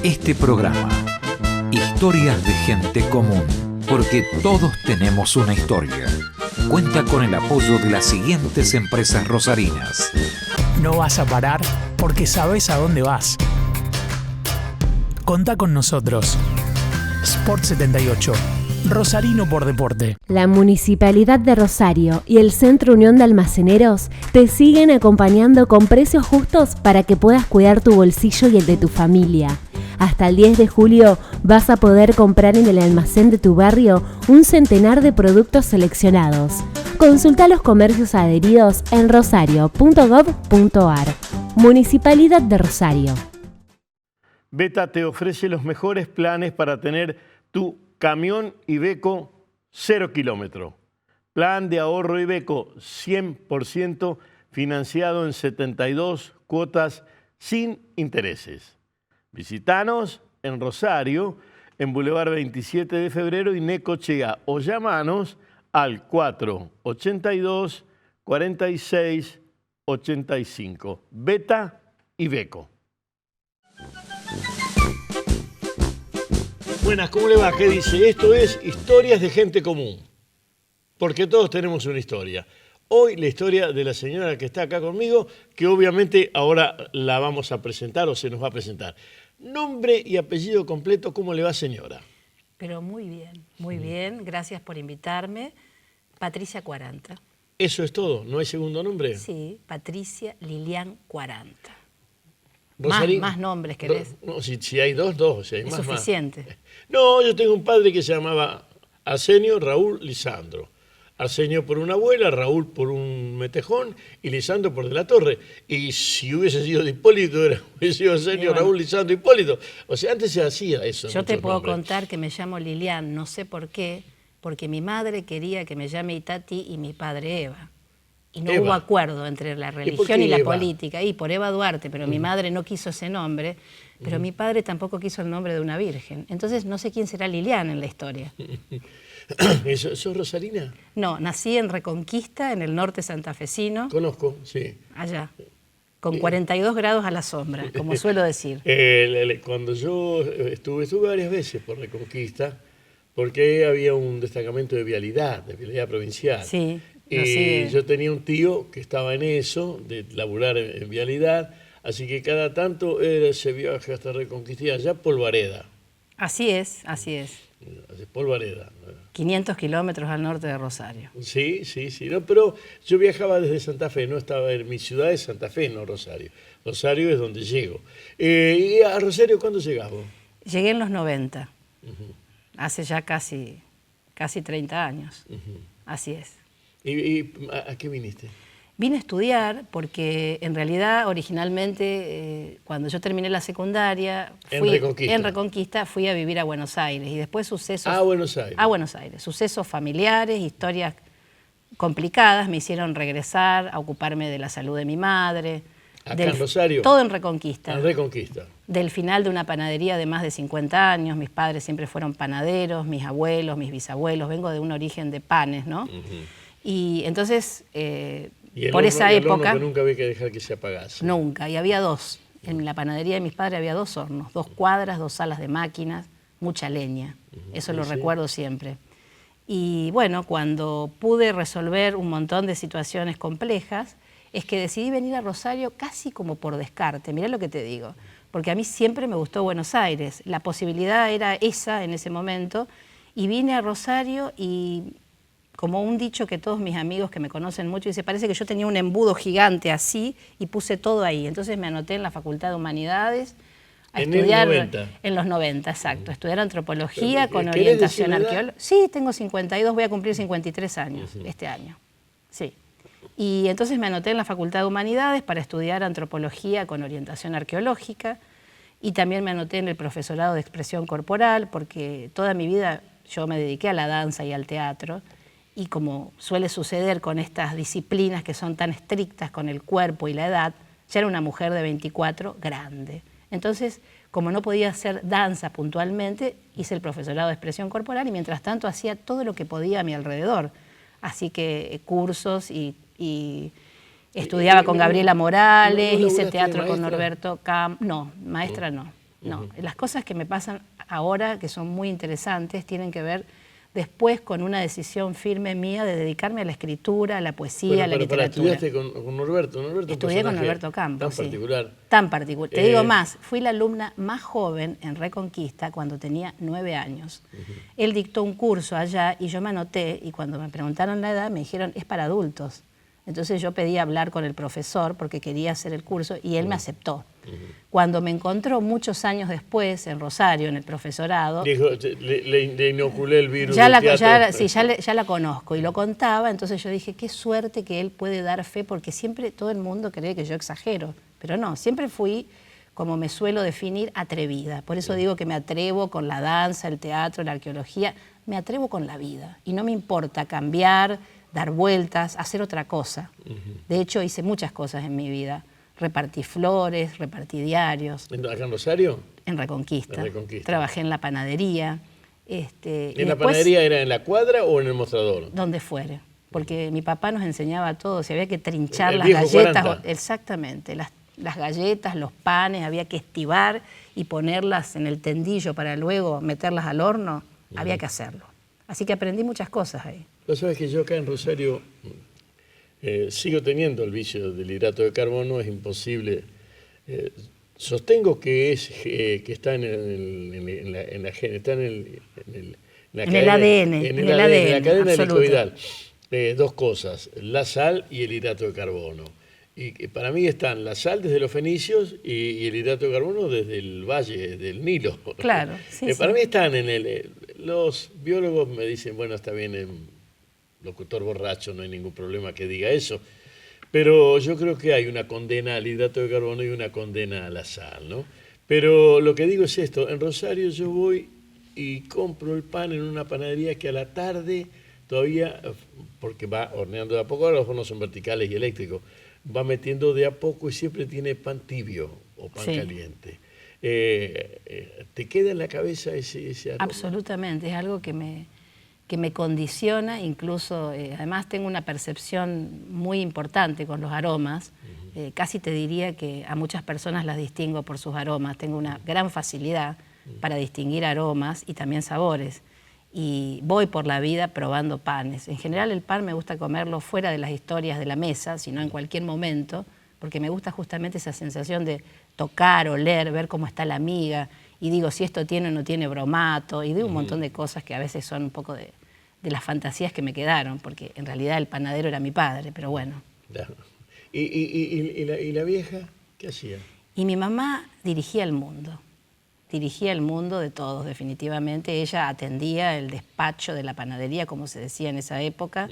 Este programa, Historias de Gente Común, porque todos tenemos una historia, cuenta con el apoyo de las siguientes empresas rosarinas. No vas a parar porque sabes a dónde vas. Contá con nosotros. Sport 78, Rosarino por deporte. La Municipalidad de Rosario y el Centro Unión de Almaceneros te siguen acompañando con precios justos para que puedas cuidar tu bolsillo y el de tu familia. Hasta el 10 de julio vas a poder comprar en el almacén de tu barrio un centenar de productos seleccionados. Consulta los comercios adheridos en rosario.gov.ar. Municipalidad de Rosario. Beta te ofrece los mejores planes para tener tu camión Iveco 0 kilómetro. Plan de ahorro Iveco 100% financiado en 72 cuotas sin intereses. Visítanos en Rosario, en Boulevard 27 de Febrero y Necochea, o llamanos al 482 46 85. Beta Iveco. Buenas, ¿cómo le va? ¿Qué dice? Esto es Historias de Gente Común, porque todos tenemos una historia. Hoy la historia de la señora que está acá conmigo, que obviamente ahora la vamos a presentar o se nos va a presentar. Nombre y apellido completo, ¿cómo le va, señora? Pero muy bien. Gracias por invitarme. Patricia Quaranta. ¿Eso es todo? ¿No hay segundo nombre? Sí, Patricia Lilian Quaranta. Más nombres querés. No, si hay dos. Si hay es más, suficiente. Más. No, yo tengo un padre que se llamaba Arsenio Raúl Lisandro. Arsenio por una abuela, Raúl por un metejón y Lisandro por de la Torre. Y si hubiese sido de Hipólito, hubiese sido Arsenio, Raúl, Lisandro, Hipólito. O sea, antes se hacía eso. Yo te puedo contar que me llamo Lilian, no sé por qué, porque mi madre quería que me llame Itati y mi padre Eva. Y no hubo acuerdo entre la religión y la política. Y por Eva Duarte, pero mi madre no quiso ese nombre, pero mi padre tampoco quiso el nombre de una virgen. Entonces no sé quién será Lilian en la historia. ¿Sos rosarina? No, nací en Reconquista, en el norte santafesino. Conozco, sí. Allá, con 42 grados a la sombra, como suelo decir. Cuando yo estuve varias veces por Reconquista, porque había un destacamento de vialidad provincial. Sí. Y yo tenía un tío que estaba en eso, de laburar en vialidad, así que cada tanto era ese viaje hasta Reconquista y allá Polvareda. Así es. Polvareda. 500 kilómetros al norte de Rosario. Sí. No, pero yo viajaba desde Santa Fe, no estaba en mi ciudad, es Santa Fe, no Rosario. Rosario es donde llego. ¿Y a Rosario cuándo llegás vos? Llegué en los 90, hace ya casi 30 años. Así es. ¿Y a qué viniste? Vine a estudiar porque en realidad originalmente cuando yo terminé la secundaria en Reconquista fui a vivir a Buenos Aires y después sucesos... A Buenos Aires. Sucesos familiares, historias complicadas me hicieron regresar a ocuparme de la salud de mi madre. ¿Acá en Rosario? Todo en Reconquista. En Reconquista. Del final de una panadería de más de 50 años, mis padres siempre fueron panaderos, mis abuelos, mis bisabuelos, vengo de un origen de panes, ¿no? Y entonces... por esa época... Que nunca había que dejar que se apagase. Nunca, y había dos. En la panadería de mis padres había 2 hornos, 2 cuadras, 2 salas de máquinas, mucha leña. Eso lo recuerdo siempre. Y bueno, cuando pude resolver un montón de situaciones complejas, es que decidí venir a Rosario casi como por descarte. Mirá lo que te digo. Porque a mí siempre me gustó Buenos Aires. La posibilidad era esa en ese momento. Y vine a Rosario y... como un dicho que todos mis amigos que me conocen mucho, dice, parece que yo tenía un embudo gigante así y puse todo ahí. Entonces me anoté en la Facultad de Humanidades a estudiar... En los 90, exacto. Estudiar antropología con orientación arqueológica. Sí, tengo 52, voy a cumplir 53 años este año. Sí. Y entonces me anoté en la Facultad de Humanidades para estudiar antropología con orientación arqueológica y también me anoté en el profesorado de expresión corporal porque toda mi vida yo me dediqué a la danza y al teatro. Y como suele suceder con estas disciplinas que son tan estrictas con el cuerpo y la edad, ya era una mujer de 24 grande. Entonces, como no podía hacer danza puntualmente, hice el profesorado de expresión corporal y mientras tanto hacía todo lo que podía a mi alrededor. Así que cursos y estudiaba con Gabriela Morales, hice teatro con Norberto Camp. No, maestra no. no. Las cosas que me pasan ahora, que son muy interesantes, tienen que ver después con una decisión firme mía de dedicarme a la escritura, a la poesía, a la literatura. ¿Estudiaste con Norberto? Estudié con Norberto Campos, tan particular. Tan particular. Te digo más, fui la alumna más joven en Reconquista cuando tenía 9 años. Él dictó un curso allá y yo me anoté, y cuando me preguntaron la edad me dijeron, es para adultos. Entonces yo pedí hablar con el profesor porque quería hacer el curso y él me aceptó. Cuando me encontró muchos años después en Rosario, en el profesorado... Dijo, le inoculé el virus ya del teatro. ya la conozco y lo contaba, entonces yo dije, qué suerte que él puede dar fe, porque siempre todo el mundo cree que yo exagero, pero no, siempre fui, como me suelo definir, atrevida. Por eso digo que me atrevo con la danza, el teatro, la arqueología, me atrevo con la vida y no me importa cambiar, dar vueltas, hacer otra cosa. De hecho, hice muchas cosas en mi vida. Repartí flores, repartí diarios. ¿Acá en Rosario? En Reconquista. En Reconquista. Trabajé en la panadería. ¿En la panadería era en la cuadra o en el mostrador? Donde fuere. Porque mi papá nos enseñaba a todos, si había que trinchar El las viejo galletas. 40. Exactamente. Las galletas, los panes, había que estivar y ponerlas en el tendillo para luego meterlas al horno. Había que hacerlo. Así que aprendí muchas cosas ahí. Vos sabés que yo acá en Rosario sigo teniendo el vicio del hidrato de carbono, es imposible. Sostengo que está en la ADN. En la cadena absoluto. helicoidal. Dos cosas, la sal y el hidrato de carbono. Y para mí están la sal desde los fenicios y el hidrato de carbono desde el valle del Nilo. Claro, sí, Para sí. mí están los biólogos me dicen, bueno, está bien, locutor borracho, no hay ningún problema que diga eso. Pero yo creo que hay una condena al hidrato de carbono y una condena a la sal, ¿no? Pero lo que digo es esto, en Rosario yo voy y compro el pan en una panadería que a la tarde todavía, porque va horneando de a poco, ahora los hornos son verticales y eléctricos, va metiendo de a poco y siempre tiene pan tibio o pan caliente. ¿Te queda en la cabeza ese aroma? Absolutamente, es algo que me condiciona, incluso, además tengo una percepción muy importante con los aromas, casi te diría que a muchas personas las distingo por sus aromas, tengo una gran facilidad para distinguir aromas y también sabores, y voy por la vida probando panes. En general el pan me gusta comerlo fuera de las historias de la mesa, sino en cualquier momento, porque me gusta justamente esa sensación de tocar, oler, ver cómo está la miga, y digo si esto tiene o no tiene bromato, y digo un montón de cosas que a veces son un poco de las fantasías que me quedaron, porque en realidad el panadero era mi padre, pero bueno. ¿Y la vieja qué hacía? Y mi mamá dirigía el mundo de todos, definitivamente. Ella atendía el despacho de la panadería, como se decía en esa época,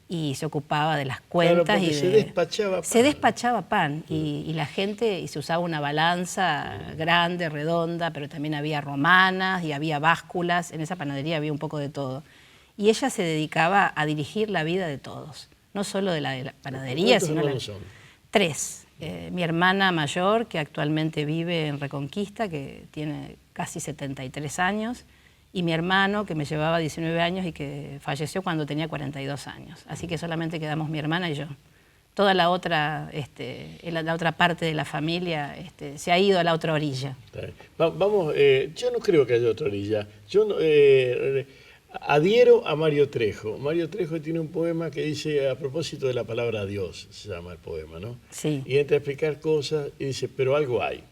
y se ocupaba de las cuentas. Claro, se despachaba pan. Se despachaba pan, y la gente, y se usaba una balanza grande, redonda, pero también había romanas y había básculas. En esa panadería había un poco de todo. Y ella se dedicaba a dirigir la vida de todos, no solo de la panadería, sino ¿Cuántos hermanos son? 3. Mi hermana mayor, que actualmente vive en Reconquista, que tiene casi 73 años, y mi hermano, que me llevaba 19 años y que falleció cuando tenía 42 años. Así que solamente quedamos mi hermana y yo. Toda la otra parte de la familia se ha ido a la otra orilla. Vamos, yo no creo que haya otra orilla. Yo adhiero a Mario Trejo. Mario Trejo tiene un poema que dice, a propósito de la palabra Dios, se llama el poema, ¿no? Sí. Y entra a explicar cosas y dice, pero algo hay.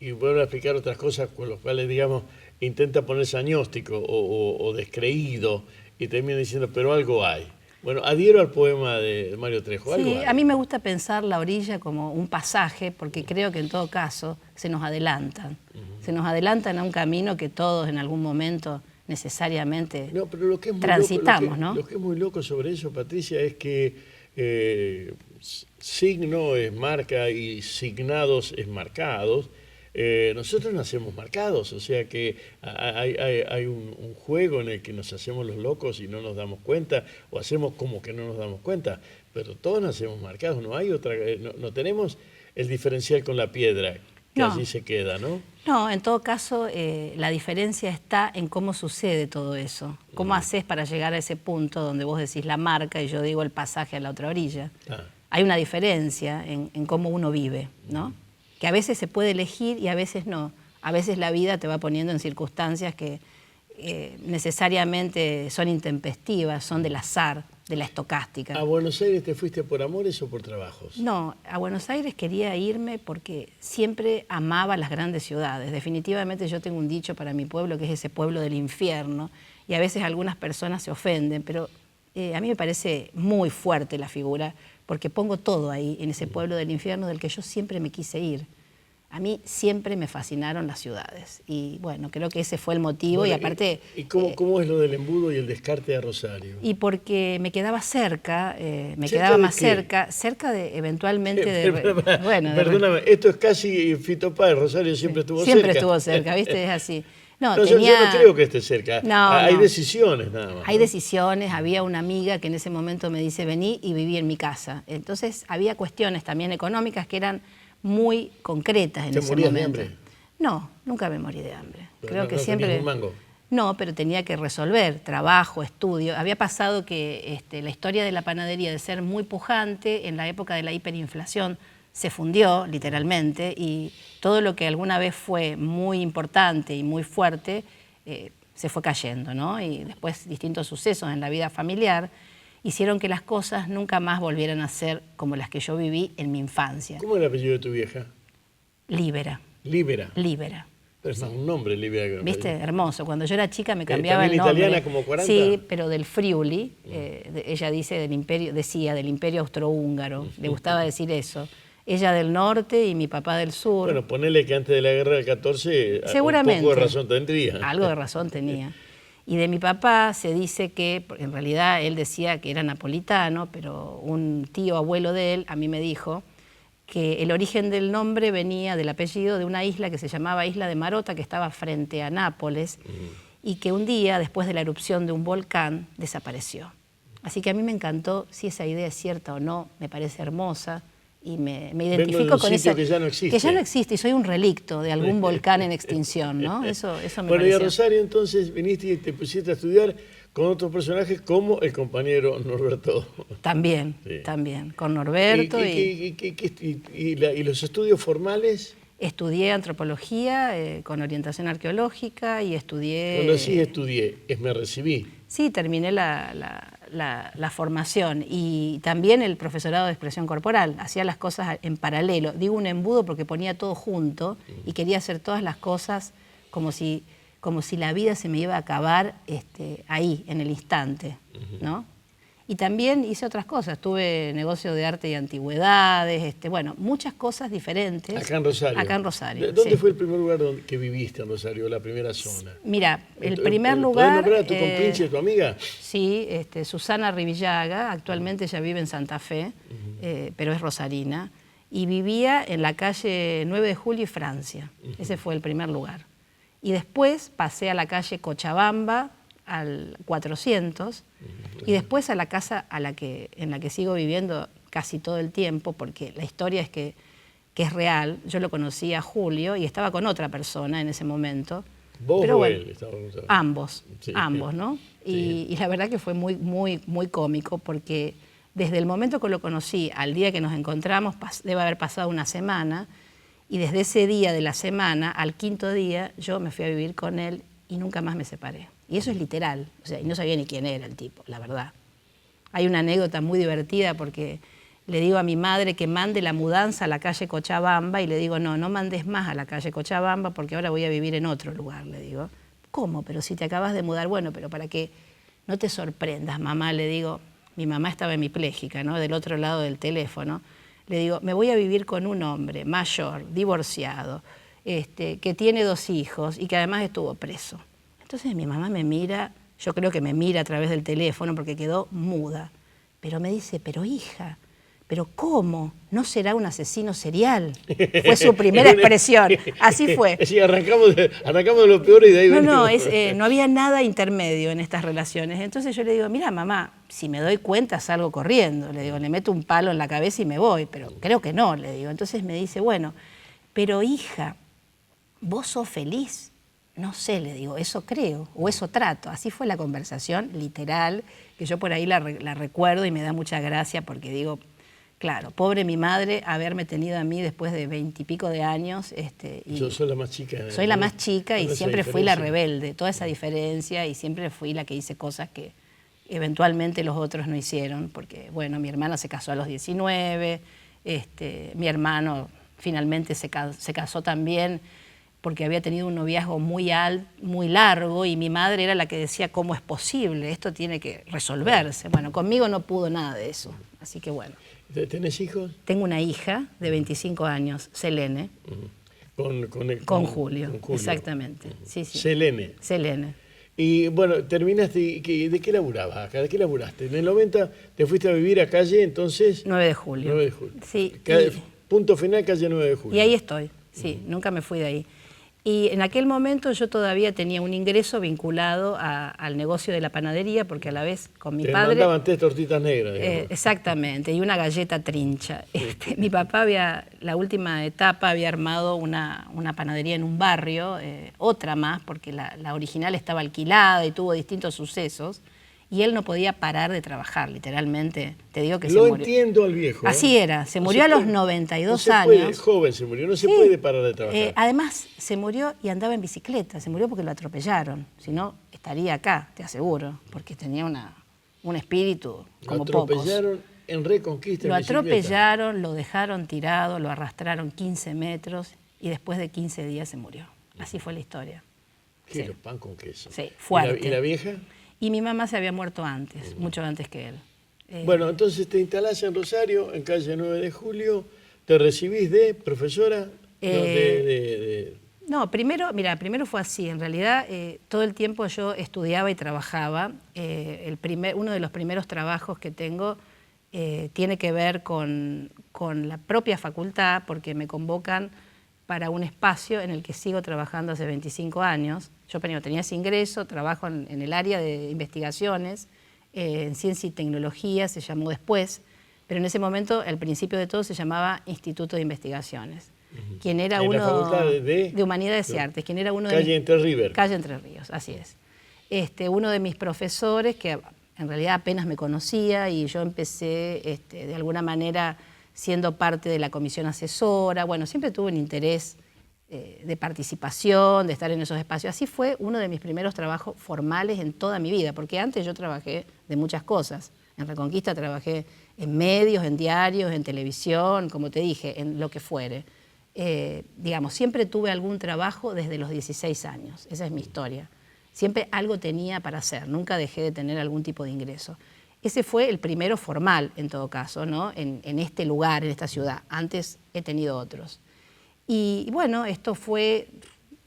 Y vuelve a explicar otras cosas con las cuales, digamos, intenta ponerse agnóstico o descreído y termina diciendo, pero algo hay. Bueno, adhiero al poema de Mario Trejo. Sí, a mí me gusta pensar la orilla como un pasaje, porque creo que en todo caso se nos adelantan. Se nos adelantan a un camino que todos en algún momento necesariamente transitamos, ¿no? Lo que es muy loco sobre eso, Patricia, es que signo es marca y signados es marcados. Nosotros nacemos marcados, o sea que hay un juego en el que nos hacemos los locos y no nos damos cuenta, o hacemos como que no nos damos cuenta, pero todos nacemos marcados, no hay otra, no tenemos el diferencial con la piedra, que allí se queda, ¿no? No, en todo caso, la diferencia está en cómo sucede todo eso. ¿Cómo haces para llegar a ese punto donde vos decís la marca y yo digo el pasaje a la otra orilla? Hay una diferencia en cómo uno vive, ¿no? que a veces se puede elegir y a veces no. A veces la vida te va poniendo en circunstancias que necesariamente son intempestivas, son del azar, de la estocástica. ¿A Buenos Aires te fuiste por amores o por trabajos? No, a Buenos Aires quería irme porque siempre amaba las grandes ciudades. Definitivamente yo tengo un dicho para mi pueblo que es ese pueblo del infierno, y a veces algunas personas se ofenden, pero a mí me parece muy fuerte la figura porque pongo todo ahí, en ese pueblo del infierno del que yo siempre me quise ir. A mí siempre me fascinaron las ciudades y bueno, creo que ese fue el motivo. Bueno, y aparte... ¿Y cómo es lo del embudo y el descarte de Rosario? Y porque me quedaba cerca, quedaba más cerca de eventualmente de... Bueno, perdóname, esto es casi Fito Páez, Rosario siempre estuvo cerca. Siempre estuvo cerca, ¿viste? Es así. No, yo no creo que esté cerca. Hay decisiones nada más. Hay decisiones. Había una amiga que en ese momento me dice vení y viví en mi casa. Entonces había cuestiones también económicas que eran muy concretas en ese momento. ¿Te morías de hambre? No, nunca me morí de hambre. Creo que siempre... un mango. No, pero tenía que resolver trabajo, estudio. Había pasado que la historia de la panadería, de ser muy pujante, en la época de la hiperinflación, se fundió literalmente y todo lo que alguna vez fue muy importante y muy fuerte se fue cayendo, ¿no? Y después distintos sucesos en la vida familiar hicieron que las cosas nunca más volvieran a ser como las que yo viví en mi infancia. ¿Cómo es el apellido de tu vieja? Líbera. Líbera. Líbera. Pero es más un nombre, Líbera. ¿Viste? Hermoso. Cuando yo era chica me cambiaba el nombre. ¿Italiana como 40? Sí, pero del Friuli. Ella dice del imperio austrohúngaro. Le gustaba decir eso. Ella del norte y mi papá del sur. Bueno, ponele que antes de la guerra del 14 seguramente, un poco de razón tendría. Algo de razón tenía. Y de mi papá se dice que, en realidad él decía que era napolitano, pero un tío abuelo de él a mí me dijo que el origen del nombre venía del apellido de una isla que se llamaba Isla de Marota, que estaba frente a Nápoles, y que un día, después de la erupción de un volcán, desapareció. Así que a mí me encantó, si esa idea es cierta o no, me parece hermosa, y me identifico con esa... que ya no existe. Que ya no existe, y soy un relicto de algún volcán en extinción, ¿no? Eso me pareció. Bueno, y a Rosario entonces viniste y te pusiste a estudiar con otros personajes como el compañero Norberto. También, sí. También, con Norberto. ¿Y los estudios formales? Estudié antropología con orientación arqueológica y estudié... Cuando sí estudié, me recibí. Sí, terminé la formación y también el profesorado de expresión corporal. Hacía las cosas en paralelo. Digo un embudo porque ponía todo junto y quería hacer todas las cosas como si la vida se me iba a acabar ahí, en el instante, ¿no? Y también hice otras cosas. Tuve negocio de arte y antigüedades, bueno, muchas cosas diferentes. Acá en Rosario. Acá en Rosario. ¿Dónde fue el primer lugar que viviste en Rosario, la primera zona? Mira, el primer lugar... ¿Podés nombrar a tu compinche, tu amiga? Sí, Susana Rivillaga, actualmente ella vive en Santa Fe, pero es rosarina, y vivía en la calle 9 de Julio y Francia. Ese fue el primer lugar. Y después pasé a la calle Cochabamba, al 400, y después a la casa en la que sigo viviendo casi todo el tiempo, porque la historia es que es real. Yo lo conocí a Julio y estaba con otra persona en ese momento. ¿Vos pero o bueno, él? Ambos, sí. ambos, ¿no? Sí. Y la verdad que fue muy, muy, muy cómico, porque desde el momento que lo conocí al día que nos encontramos, debe haber pasado una semana, y desde ese día de la semana al quinto día yo me fui a vivir con él y nunca más me separé. Y eso es literal, o sea, y no sabía ni quién era el tipo, la verdad. Hay una anécdota muy divertida porque le digo a mi madre que mande la mudanza a la calle Cochabamba y le digo, no mandes más a la calle Cochabamba porque ahora voy a vivir en otro lugar, le digo. ¿Cómo? Pero si te acabas de mudar, bueno, pero para que no te sorprendas, mamá, le digo. Mi mamá estaba hemipléjica, ¿no? Del otro lado del teléfono. Le digo, me voy a vivir con un hombre mayor, divorciado, que tiene 2 hijos y que además estuvo preso. Entonces mi mamá me mira, yo creo que me mira a través del teléfono porque quedó muda, pero me dice, pero hija, ¿pero cómo? ¿No será un asesino serial? Fue su primera expresión, así fue. Sí, arrancamos de lo peor y de ahí venimos. No había nada intermedio en estas relaciones. Entonces yo le digo, mira mamá, si me doy cuenta salgo corriendo. Le digo, le meto un palo en la cabeza y me voy, pero creo que no, le digo. Entonces me dice, bueno, pero hija, ¿vos sos feliz? No sé, le digo, eso creo o eso trato. Así fue la conversación, literal, que yo por ahí la recuerdo y me da mucha gracia porque digo, Claro, pobre mi madre haberme tenido a mí después de 20 y pico de años. Y yo soy la más chica. soy la más chica y esa siempre fui la diferencia. rebelde, toda esa diferencia, y siempre fui la que hice cosas que eventualmente los otros no hicieron, porque bueno, mi hermana se casó a los 19, mi hermano finalmente se casó también porque había tenido un noviazgo muy largo, y mi madre era la que decía, ¿cómo es posible? Esto tiene que resolverse. Bueno, conmigo no pudo nada de eso, así que bueno. ¿Tenés hijos? Tengo una hija de 25 años, Selene, con Julio, exactamente. Sí, sí. Selene. Selene. Y bueno, terminaste, ¿de qué laburabas acá? ¿De qué laburaste? En el 90 te fuiste a vivir a calle, entonces... 9 de julio. 9 de julio. Sí. Punto final, calle 9 de julio. Y ahí estoy, sí, nunca me fui de ahí. Y en aquel momento yo todavía tenía un ingreso vinculado al negocio de la panadería, porque a la vez con mi padre... Te mandaban 3 tortitas negras, digamos. Exactamente, y una galleta trincha. Mi papá la última etapa había armado una panadería en un barrio, otra más, porque la original estaba alquilada y tuvo distintos sucesos, y él no podía parar de trabajar, literalmente. Te digo que se murió. Lo entiendo al viejo. Así era, se murió a los 92 años. Joven se murió, no se puede parar de trabajar. Además, se murió y andaba en bicicleta, se murió porque lo atropellaron. Si no, estaría acá, te aseguro, porque tenía un espíritu como pocos. Lo atropellaron en Reconquista. Lo atropellaron, lo dejaron tirado, lo arrastraron 15 metros y después de 15 días se murió. Así fue la historia. ¿Qué? Los pan con queso. Sí, fuerte. ¿Y la vieja? Y mi mamá se había muerto antes, mucho antes que él. Bueno, entonces te instalás en Rosario, en calle 9 de julio, te recibís de profesora. No, primero fue así. En realidad, todo el tiempo yo estudiaba y trabajaba. Uno de los primeros trabajos que tengo tiene que ver con la propia facultad, porque me convocan para un espacio en el que sigo trabajando hace 25 años. Yo primero tenía ese ingreso, trabajo en el área de investigaciones, en ciencia y tecnología se llamó después, pero en ese momento, al principio de todo, se llamaba Instituto de Investigaciones. Quien era en uno la Facultad de Humanidades y Artes, quien era uno de Calle Entre Ríos. Calle Entre Ríos, así es. Uno de mis profesores, que en realidad apenas me conocía, y yo empecé de alguna manera siendo parte de la comisión asesora. Bueno, siempre tuve un interés de participación, de estar en esos espacios. Así fue uno de mis primeros trabajos formales en toda mi vida, porque antes yo trabajé de muchas cosas. En Reconquista trabajé en medios, en diarios, en televisión, como te dije, en lo que fuere. Digamos, siempre tuve algún trabajo desde los 16 años. Esa es mi historia. Siempre algo tenía para hacer, nunca dejé de tener algún tipo de ingreso. Ese fue el primero formal, en todo caso, ¿no? En este lugar, en esta ciudad. Antes he tenido otros. Y bueno, esto fue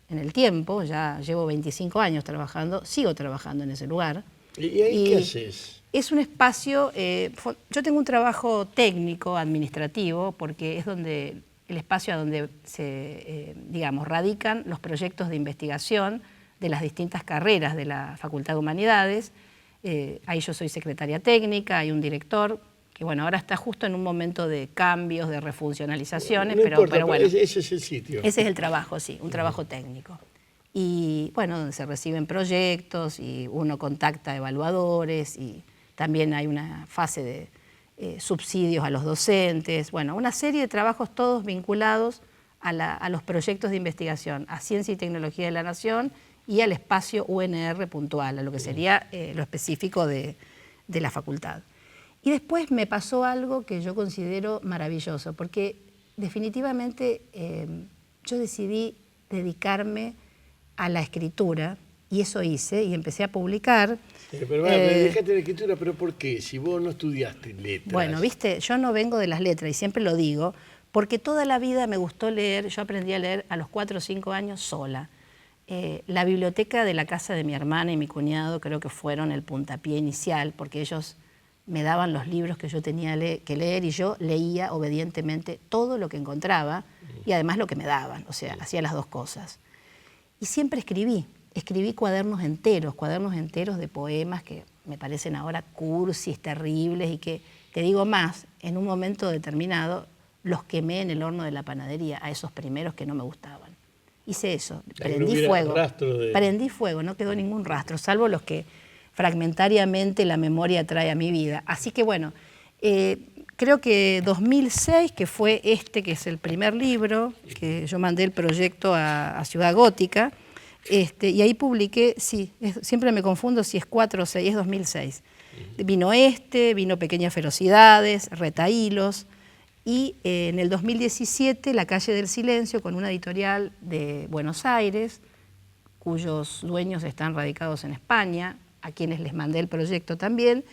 en el tiempo, ya llevo 25 años trabajando, sigo trabajando en ese lugar. ¿Y ahí qué haces? Es un espacio, yo tengo un trabajo técnico, administrativo, porque es donde el espacio a donde se, digamos, radican los proyectos de investigación de las distintas carreras de la Facultad de Humanidades. Ahí yo soy secretaria técnica, hay un director, que bueno, ahora está justo en un momento de cambios, de refuncionalizaciones, No pero importa, bueno. Ese es el sitio. Ese es el trabajo, sí, un trabajo técnico. Y bueno, donde se reciben proyectos y uno contacta evaluadores, y también hay una fase de subsidios a los docentes, bueno, una serie de trabajos todos vinculados a los proyectos de investigación, a Ciencia y Tecnología de la Nación y al espacio UNR puntual, a lo que sería lo específico de la facultad. Y después me pasó algo que yo considero maravilloso, porque definitivamente yo decidí dedicarme a la escritura, y eso hice, y empecé a publicar. Pero dejaste la escritura, ¿pero por qué? Si vos no estudiaste letras. Bueno, viste, yo no vengo de las letras, y siempre lo digo, porque toda la vida me gustó leer. Yo aprendí a leer a los 4 o 5 años sola. La biblioteca de la casa de mi hermana y mi cuñado creo que fueron el puntapié inicial, porque ellos me daban los libros que yo tenía que leer, y yo leía obedientemente todo lo que encontraba, y además lo que me daban, o sea, hacía las dos cosas. Y siempre escribí cuadernos enteros de poemas que me parecen ahora cursis, terribles, y que, te digo más, en un momento determinado los quemé en el horno de la panadería, a esos primeros que no me gustaban. Hice eso, prendí fuego, no quedó ningún rastro, salvo los que fragmentariamente la memoria trae a mi vida. Así que bueno, creo que 2006, que fue que es el primer libro, que yo mandé el proyecto a Ciudad Gótica, y ahí publiqué, siempre me confundo si es 4 o 6, es 2006. Vino vino Pequeñas Ferocidades, Retahilos, y en el 2017 La Calle del Silencio, con una editorial de Buenos Aires, cuyos dueños están radicados en España, a quienes les mandé el proyecto también,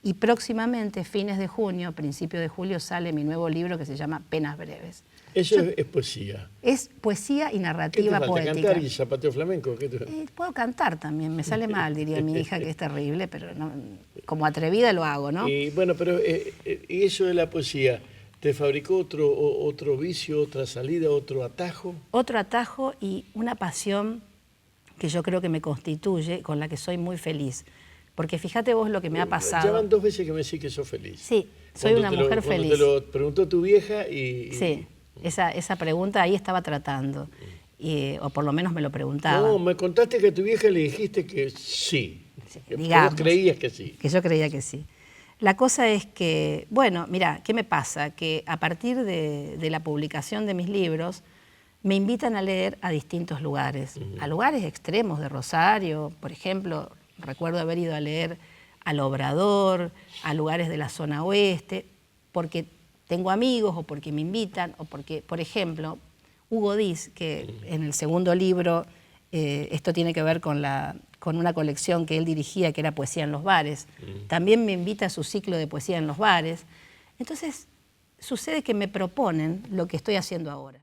y próximamente, fines de junio, principio de julio, sale mi nuevo libro que se llama Penas Breves. Eso es poesía. Es poesía y narrativa ¿Qué te falta, poética. cantar y zapateo flamenco? Puedo cantar también, me sale mal, diría mi hija, que es terrible, pero no, como atrevida lo hago, ¿no? Y bueno, pero ¿y eso de la poesía te fabricó otro vicio, otra salida, otro atajo? Otro atajo y una pasión que yo creo que me constituye, con la que soy muy feliz. Porque fíjate vos lo que me ha pasado. Ya van 2 veces que me decís que sos feliz. Sí, soy una mujer feliz. Te lo preguntó tu vieja y... Sí, esa pregunta ahí estaba tratando, o por lo menos me lo preguntaba. No, me contaste que a tu vieja le dijiste que sí. Digamos, vos creías que sí. Que yo creía que sí. La cosa es que, bueno, mirá, ¿qué me pasa? Que a partir de la publicación de mis libros, me invitan a leer a distintos lugares, a lugares extremos de Rosario, por ejemplo, recuerdo haber ido a leer al Obrador, a lugares de la zona oeste, porque tengo amigos o porque me invitan, o porque, por ejemplo, Hugo Diz, que en el segundo libro, esto tiene que ver con una colección que él dirigía, que era Poesía en los Bares, también me invita a su ciclo de poesía en los bares. Entonces, sucede que me proponen lo que estoy haciendo ahora.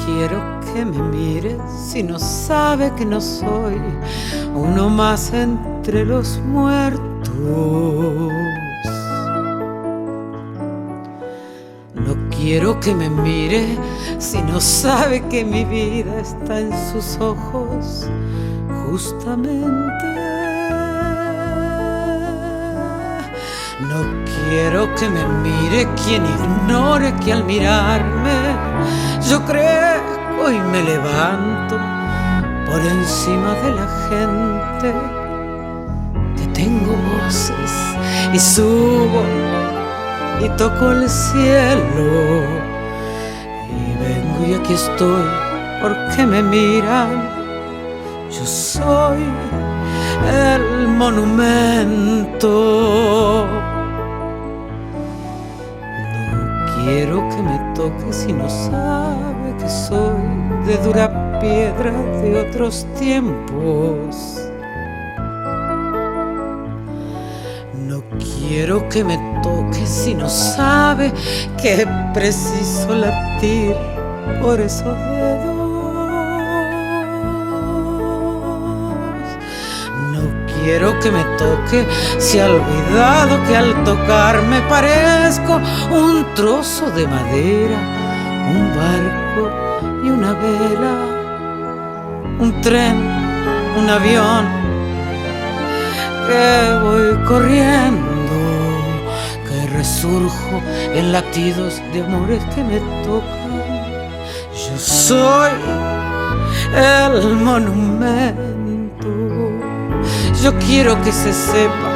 Quiero que me mire si no sabe que no soy uno más entre los muertos. No quiero que me mire si no sabe que mi vida está en sus ojos, justamente. No quiero que me mire quien ignore que al mirarme yo crezco y me levanto por encima de la gente, que tengo voces y subo y toco el cielo y vengo y aquí estoy porque me miran. Yo soy el monumento. Quiero que me toque si no sabe que soy de dura piedra de otros tiempos. No quiero que me toque si no sabe que es preciso latir por esos dedos. No quiero que me toque si ha olvidado que al tocarme parezco un trozo de madera, un barco y una vela, un tren, un avión, que voy corriendo, que resurjo en latidos de amores que me tocan. Yo soy el monumento. Yo quiero que se sepa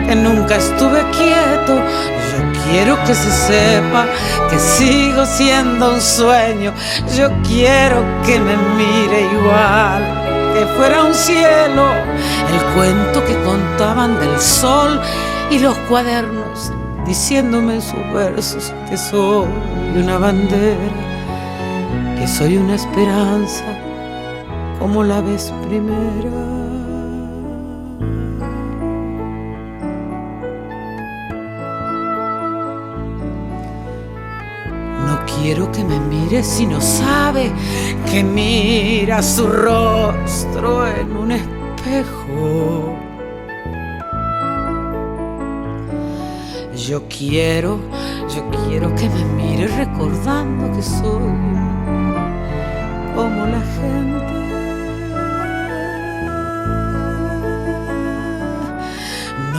que nunca estuve quieto. Yo quiero que se sepa que sigo siendo un sueño. Yo quiero que me mire igual, que fuera un cielo, el cuento que contaban del sol y los cuadernos diciéndome en sus versos que soy una bandera, que soy una esperanza como la vez primera. Quiero que me mire si no sabe que mira su rostro en un espejo. Yo quiero que me mire recordando que soy como la gente.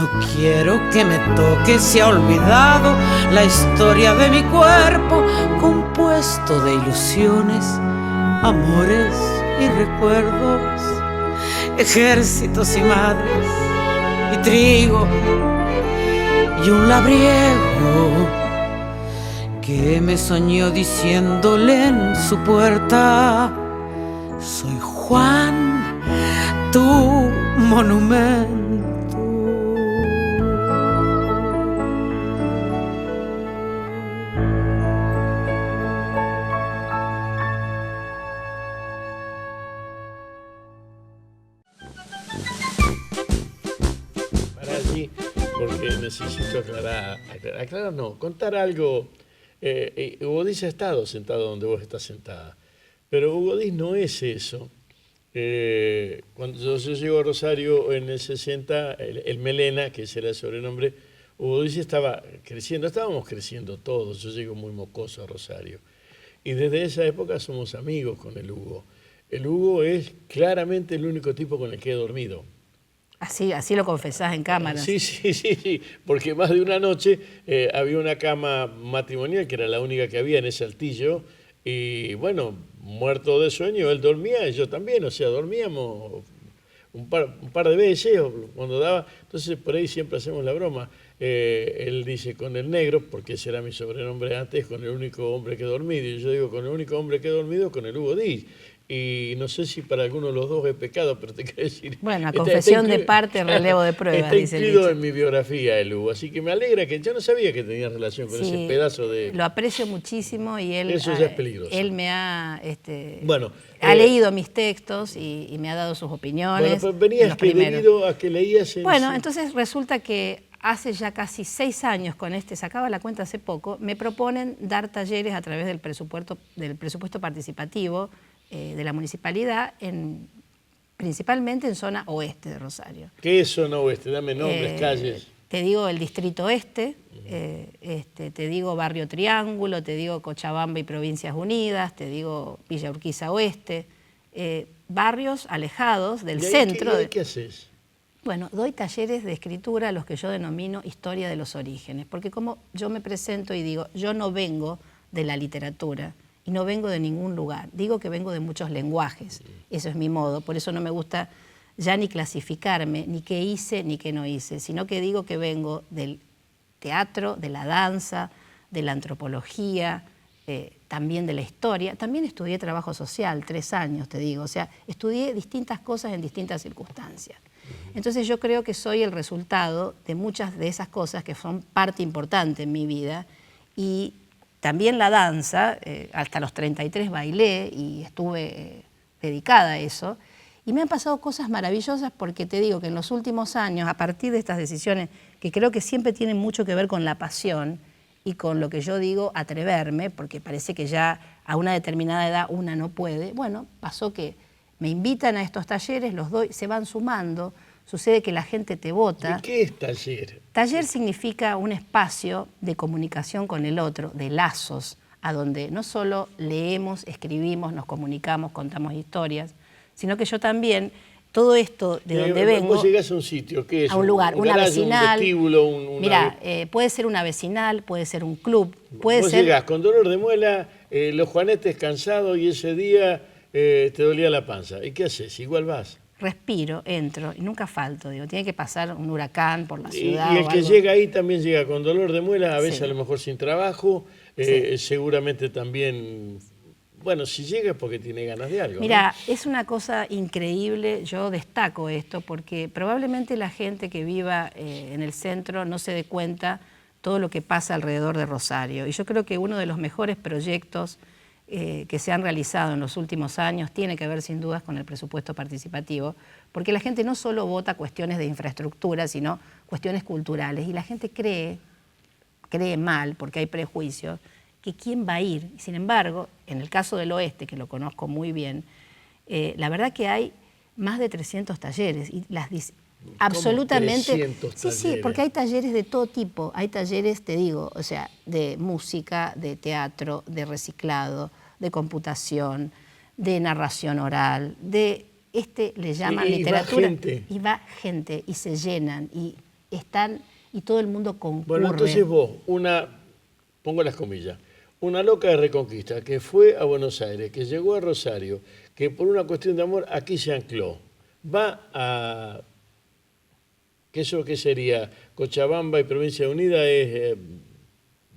No quiero que me toque, se ha olvidado la historia de mi cuerpo, compuesto de ilusiones, amores y recuerdos, ejércitos y madres y trigo y un labriego que me soñó diciéndole en su puerta: soy Juan, tu monumento. Para allí, porque necesito aclarar no, contar algo. Hugo Díaz ha estado sentado donde vos estás sentada, pero Hugo Díaz no es eso. Cuando yo llego a Rosario en el 60, el Melena, que ese era el sobrenombre, Hugo Díaz estaba creciendo, estábamos creciendo todos, yo llego muy mocoso a Rosario. Y desde esa época somos amigos con el Hugo. El Hugo es claramente el único tipo con el que he dormido. Así lo confesás en cámara. Sí, porque más de una noche había una cama matrimonial que era la única que había en ese altillo y bueno, muerto de sueño, él dormía y yo también, o sea, dormíamos un par de veces cuando daba, entonces por ahí siempre hacemos la broma. Él dice con el negro, porque ese era mi sobrenombre antes, con el único hombre que he dormido, y yo digo con el único hombre que he dormido, con el Hugo Díaz. Y no sé si para alguno de los dos es pecado, pero te quiero decir... Bueno, a confesión de parte, relevo de pruebas, está incluido en mi biografía el Hugo, así que me alegra que yo no sabía que tenía relación con ese pedazo de... Lo aprecio muchísimo y él... Eso ya es peligroso. Él me ha... bueno, ha leído mis textos y me ha dado sus opiniones. Bueno, pues venías debido a que leías... Bueno, entonces resulta que hace ya casi 6 años con sacaba la cuenta hace poco, me proponen dar talleres a través del presupuesto participativo de la municipalidad, principalmente en zona oeste de Rosario. ¿Qué es zona oeste? Dame nombres, calles. Te digo el distrito este, te digo Barrio Triángulo, te digo Cochabamba y Provincias Unidas, te digo Villa Urquiza Oeste, barrios alejados del centro. ¿Qué haces? Bueno, doy talleres de escritura a los que yo denomino historia de los orígenes, porque como yo me presento y digo, yo no vengo de la literatura, y no vengo de ningún lugar, digo que vengo de muchos lenguajes, eso es mi modo, por eso no me gusta ya ni clasificarme, ni qué hice ni qué no hice, sino que digo que vengo del teatro, de la danza, de la antropología, también de la historia, también estudié trabajo social, 3 años te digo, o sea, estudié distintas cosas en distintas circunstancias. Entonces yo creo que soy el resultado de muchas de esas cosas que son parte importante en mi vida y también la danza, hasta los 33 bailé y estuve dedicada a eso. Y me han pasado cosas maravillosas porque te digo que en los últimos años, a partir de estas decisiones, que creo que siempre tienen mucho que ver con la pasión y con lo que yo digo, atreverme, porque parece que ya a una determinada edad una no puede. Bueno, pasó que me invitan a estos talleres, los doy, se van sumando, sucede que la gente te vota. ¿Y qué es taller? Taller significa un espacio de comunicación con el otro, de lazos, a donde no solo leemos, escribimos, nos comunicamos, contamos historias, sino que yo también, todo esto de donde vengo... Vos llegás a un sitio, ¿qué es? A un lugar, una vecinal. Un vestíbulo, Mira, puede ser una vecinal, puede ser un club, puede vos ser... llegás con dolor de muela, los juanetes cansados y ese día te dolía la panza. ¿Y qué haces? Igual vas. Respiro, entro y nunca falto, digo, tiene que pasar un huracán por la ciudad. Y el que llega ahí también llega con dolor de muela, a veces a lo mejor sin trabajo, seguramente también, bueno, si llega es porque tiene ganas de algo. Mira, ¿no? es una cosa increíble, yo destaco esto, porque probablemente la gente que viva en el centro no se dé cuenta todo lo que pasa alrededor de Rosario. Y yo creo que uno de los mejores proyectos que se han realizado en los últimos años tiene que ver sin dudas con el presupuesto participativo, porque la gente no solo vota cuestiones de infraestructura, sino cuestiones culturales, y la gente cree mal, porque hay prejuicios, que quién va a ir. Sin embargo, en el caso del oeste, que lo conozco muy bien, la verdad que hay más de 300 talleres, y absolutamente... 300 talleres. Sí, porque hay talleres de todo tipo, hay talleres, te digo, o sea, de música, de teatro, de reciclado, de computación, de narración oral, le llaman literatura. Va gente. Y va gente, y se llenan, y están y todo el mundo concurre. Bueno, entonces vos, pongo las comillas, una loca de Reconquista que fue a Buenos Aires, que llegó a Rosario, que por una cuestión de amor aquí se ancló, va a... ¿Qué sería? Cochabamba y Provincia Unida es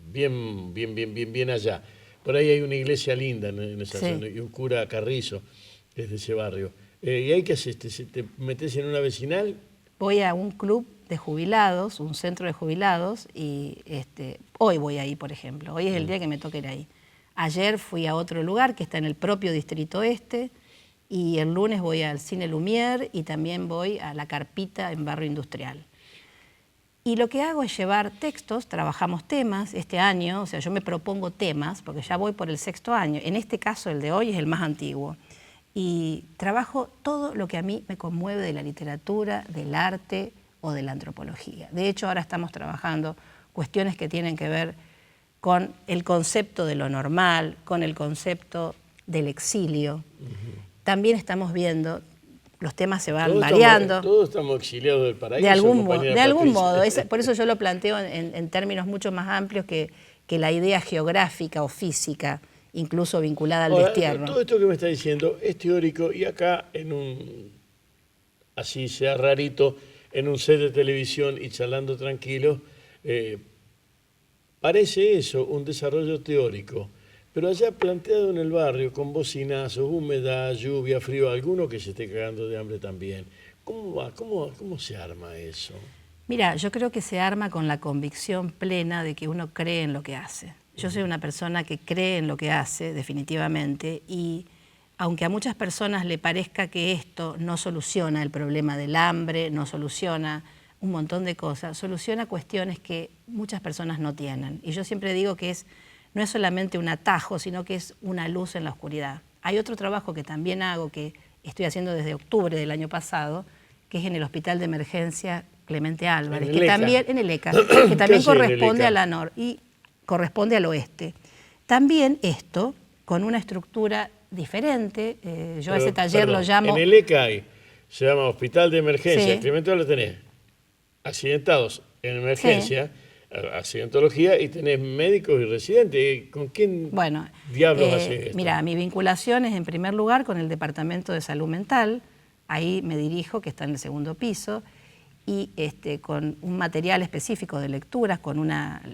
bien allá. Por ahí hay una iglesia linda en esa zona y un cura Carrizo desde ese barrio. ¿Y hay que hacer? ¿Te metes en una vecinal? Voy a un club de jubilados, un centro de jubilados, y hoy voy ahí, por ejemplo. Hoy es el día que me toca ir ahí. Ayer fui a otro lugar que está en el propio Distrito Este, y el lunes voy al Cine Lumière y también voy a La Carpita en Barrio Industrial. Y lo que hago es llevar textos, trabajamos temas este año, o sea, yo me propongo temas, porque ya voy por el 6º año. En este caso, el de hoy es el más antiguo. Y trabajo todo lo que a mí me conmueve de la literatura, del arte o de la antropología. De hecho, ahora estamos trabajando cuestiones que tienen que ver con el concepto de lo normal, con el concepto del exilio. También estamos viendo, los temas se van variando. Todos estamos exiliados del paraíso. De algún modo. Por eso yo lo planteo en términos mucho más amplios que la idea geográfica o física, incluso vinculada al destierro. Todo esto que me está diciendo es teórico y acá así sea rarito, en un set de televisión y charlando tranquilo, parece eso, un desarrollo teórico. Pero allá planteado en el barrio, con bocinazos, humedad, lluvia, frío, alguno que se esté cagando de hambre también. ¿Cómo va? ¿Cómo se arma eso? Mira, yo creo que se arma con la convicción plena de que uno cree en lo que hace. Yo soy una persona que cree en lo que hace, definitivamente, y aunque a muchas personas le parezca que esto no soluciona el problema del hambre, no soluciona un montón de cosas, soluciona cuestiones que muchas personas no tienen. Y yo siempre digo que no es solamente un atajo, sino que es una luz en la oscuridad. Hay otro trabajo que también hago, que estoy haciendo desde octubre del año pasado, que es en el Hospital de Emergencia Clemente Álvarez, que también en el ECA, que también corresponde a la y corresponde al oeste. También esto, con una estructura diferente, yo a ese taller lo llamo... En el ECA se llama Hospital de Emergencia, Sí. Clemente lo tenés, accidentados en emergencia, accidentología, y tenés médicos y residentes. ¿Con quién diablos hace esto? Mira, mi vinculación es en primer lugar con el Departamento de Salud Mental, ahí me dirijo, que está en el 2º piso, y con un material específico de lecturas,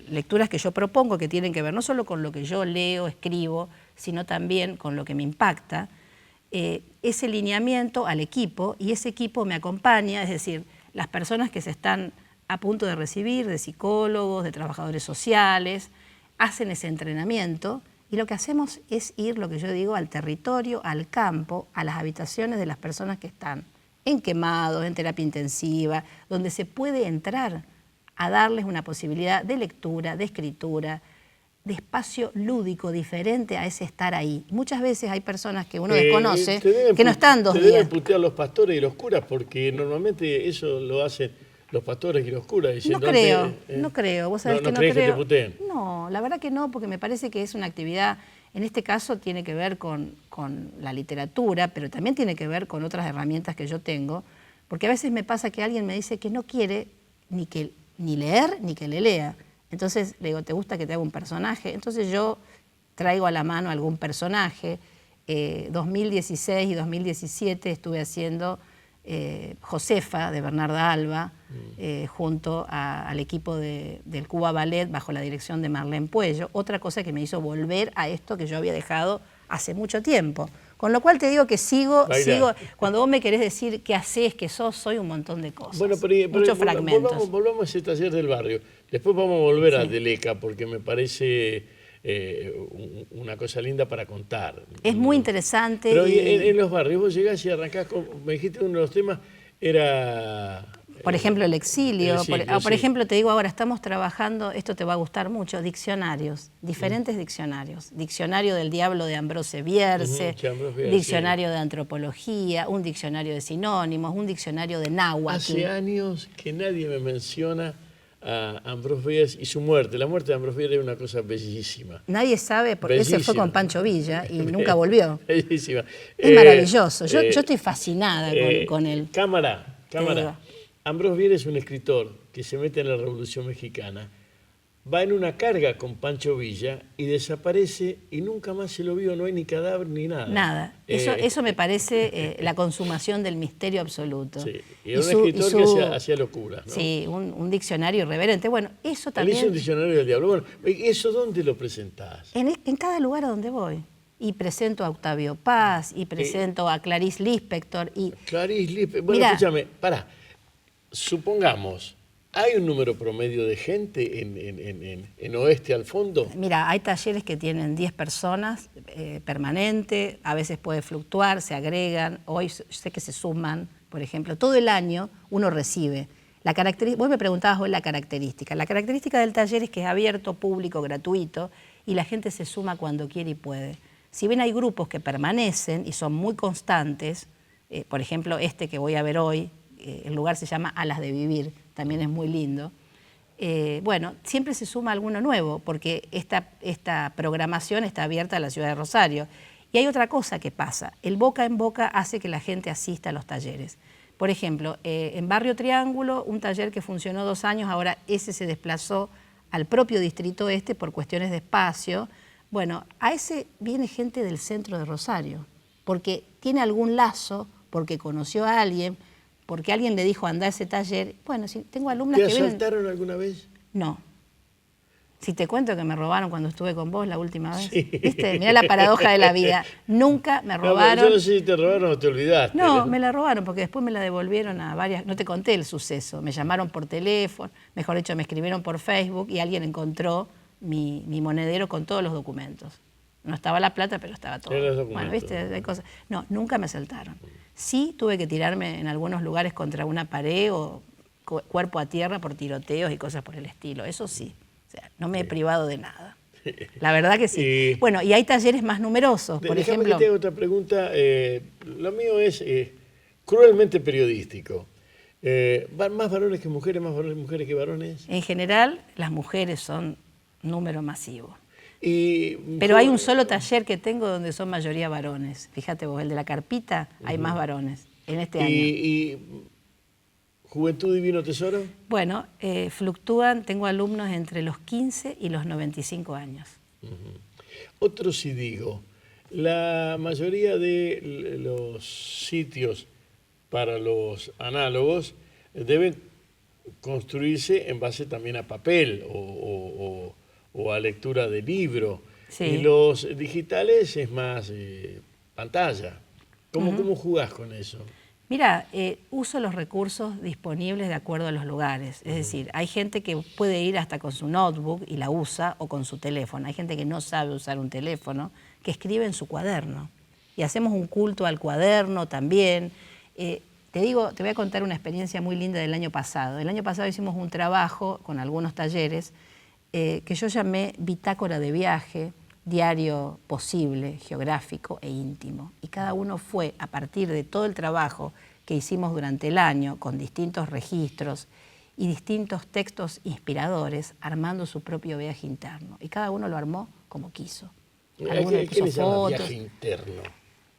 lecturas que yo propongo que tienen que ver no solo con lo que yo leo, escribo, sino también con lo que me impacta, ese lineamiento al equipo, y ese equipo me acompaña, es decir, las personas que se están a punto de recibir, de psicólogos, de trabajadores sociales, hacen ese entrenamiento, y lo que hacemos es ir, lo que yo digo, al territorio, al campo, a las habitaciones de las personas que están en quemados, en terapia intensiva, donde se puede entrar a darles una posibilidad de lectura, de escritura, de espacio lúdico diferente a ese estar ahí. Muchas veces hay personas que uno desconoce que no están 2 días. Te deben putear los pastores y los curas, porque normalmente eso lo hacen los pastores y los curas. Diciendo No creo. ¿Vos sabés que no creo? creo? Que te puteen. No, la verdad que no, porque me parece que es una actividad, en este caso tiene que ver con la literatura, pero también tiene que ver con otras herramientas que yo tengo, porque a veces me pasa que alguien me dice que no quiere ni leer ni que le lea. Entonces le digo, ¿te gusta que te haga un personaje? Entonces yo traigo a la mano algún personaje. 2016 y 2017 estuve haciendo Josefa, de Bernarda Alba, junto al equipo del Cuba Ballet, bajo la dirección de Marlene Puello. Otra cosa que me hizo volver a esto que yo había dejado hace mucho tiempo. Con lo cual te digo que sigo. Cuando vos me querés decir qué hacés, qué sos, soy un montón de cosas. Bueno, pero muchos fragmentos. Volvamos a ese taller del barrio. Después vamos a volver a Deleca, porque me parece una cosa linda para contar. Es muy interesante. Pero en los barrios vos llegás y arrancás me dijiste uno de los temas era... Por ejemplo, el exilio. Por ejemplo, te digo ahora, estamos trabajando, esto te va a gustar mucho, diccionarios, diferentes diccionarios. Diccionario del Diablo de Ambrose Bierce, diccionario de antropología, un diccionario de sinónimos, un diccionario de náhuatl. Hace años que nadie me menciona a Ambrose Bierce y su muerte. La muerte de Ambrose Bierce es una cosa bellísima. Nadie sabe, porque él se fue con Pancho Villa y nunca volvió. Bellísima. Es maravilloso. Yo estoy fascinada con él. Cámara. Ambrose Bierce es un escritor que se mete en la Revolución Mexicana, va en una carga con Pancho Villa y desaparece y nunca más se lo vio, no hay ni cadáver ni nada. Nada. Eso me parece la consumación del misterio absoluto. Sí. Y era un escritor que hacía locuras, ¿no? Sí, un diccionario irreverente. Bueno, eso también... Él hizo un diccionario del diablo. Bueno, ¿eso dónde lo presentás? En cada lugar a donde voy. Y presento a Octavio Paz, y presento a Clarice Lispector. Clarice Lispector. Bueno, Mirá, escúchame, pará. Supongamos, ¿hay un número promedio de gente en Oeste al fondo? Mira, hay talleres que tienen 10 personas permanente, a veces puede fluctuar, se agregan, hoy sé que se suman, por ejemplo. Todo el año uno recibe. Vos me preguntabas hoy la característica. La característica del taller es que es abierto, público, gratuito, y la gente se suma cuando quiere y puede. Si bien hay grupos que permanecen y son muy constantes, por ejemplo, este que voy a ver hoy, el lugar se llama Alas de Vivir, también es muy lindo. Bueno, siempre se suma alguno nuevo, porque esta programación está abierta a la ciudad de Rosario. Y hay otra cosa que pasa, el boca en boca hace que la gente asista a los talleres. Por ejemplo, en Barrio Triángulo, un taller que funcionó 2 años, ahora ese se desplazó al propio Distrito Este por cuestiones de espacio. Bueno, a ese viene gente del centro de Rosario, porque tiene algún lazo, porque conoció a alguien, porque alguien le dijo anda a ese taller. Bueno, si tengo alumnas que vienen... ¿Te asaltaron alguna vez? No. Si te cuento que me robaron cuando estuve con vos la última vez. Sí. ¿Viste? Mirá la paradoja de la vida. Nunca me robaron. Yo no sé si te robaron o te olvidaste. No, me la robaron porque después me la devolvieron a varias... No te conté el suceso. Me llamaron por teléfono, mejor dicho, me escribieron por Facebook y alguien encontró mi monedero con todos los documentos. No estaba la plata, pero estaba todo. Bueno, ¿viste? Hay cosas. No, nunca me asaltaron. Sí tuve que tirarme en algunos lugares contra una pared o cuerpo a tierra por tiroteos y cosas por el estilo. Eso sí. O sea, no me he privado de nada. La verdad que sí. Bueno, y hay talleres más numerosos, por ejemplo... Déjame que te haga otra pregunta. Lo mío es cruelmente periodístico. ¿Más varones que mujeres, más mujeres que varones? En general, las mujeres son número masivo. Pero hay un solo taller que tengo donde son mayoría varones. Fíjate vos, el de la carpita, hay más varones en este año. ¿Y Juventud Divino Tesoro? Bueno, fluctúan, tengo alumnos entre los 15 y los 95 años. Otro sí digo, la mayoría de los sitios para los análogos deben construirse en base también a papel o a lectura de libro. Sí. Y los digitales es más pantalla. ¿Cómo jugás con eso? Mira, uso los recursos disponibles de acuerdo a los lugares. Es decir, hay gente que puede ir hasta con su notebook y la usa o con su teléfono. Hay gente que no sabe usar un teléfono, que escribe en su cuaderno. Y hacemos un culto al cuaderno también. Te voy a contar una experiencia muy linda del año pasado. El año pasado hicimos un trabajo con algunos talleres que yo llamé Bitácora de Viaje, diario posible, geográfico e íntimo. Y cada uno fue, a partir de todo el trabajo que hicimos durante el año, con distintos registros y distintos textos inspiradores, armando su propio viaje interno. Y cada uno lo armó como quiso. ¿Qué le llama viaje interno?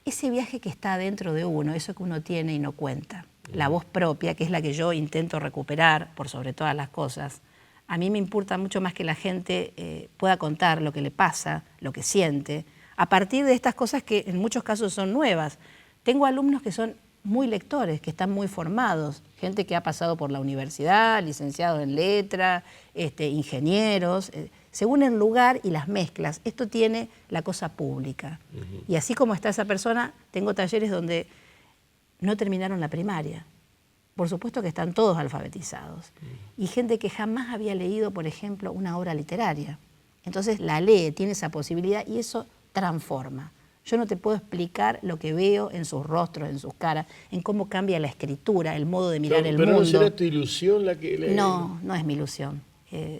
Ese viaje que está dentro de uno, eso que uno tiene y no cuenta. La voz propia, que es la que yo intento recuperar por sobre todas las cosas. A mí me importa mucho más que la gente pueda contar lo que le pasa, lo que siente, a partir de estas cosas que en muchos casos son nuevas. Tengo alumnos que son muy lectores, que están muy formados, gente que ha pasado por la universidad, licenciados en letra, ingenieros, según el lugar y las mezclas. Esto tiene la cosa pública. Y así como está esa persona, tengo talleres donde no terminaron la primaria. Por supuesto que están todos alfabetizados. Y gente que jamás había leído, por ejemplo, una obra literaria. Entonces la lee, tiene esa posibilidad y eso transforma. Yo no te puedo explicar lo que veo en sus rostros, en sus caras, en cómo cambia la escritura, el modo de mirar el mundo. ¿Pero no será tu ilusión la que lee? No, no es mi ilusión.